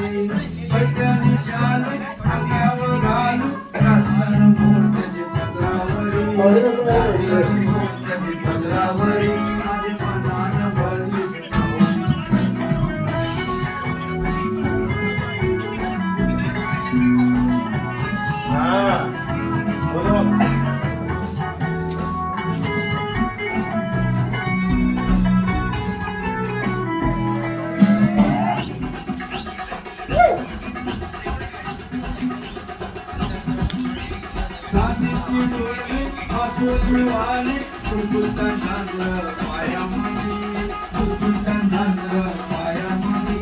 वरी भट्ट्याने शाल अंगावर घालू रास्तान मोर्चाचे पदरावरी मोर्चाचे पदरावरी माझे मनान भरली खांद्याची डोळी हसून वाली कुलकुलता नांदर पायामध्ये कुलकुलता नांदर पायामध्ये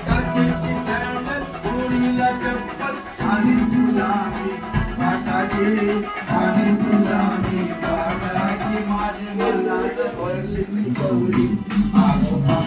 काचेची सँडल गोळीला चप्पल आणि गुलाबी पाटाची आणि गुलाबी पाटाची माझी मनात भरली कवळी आगोबा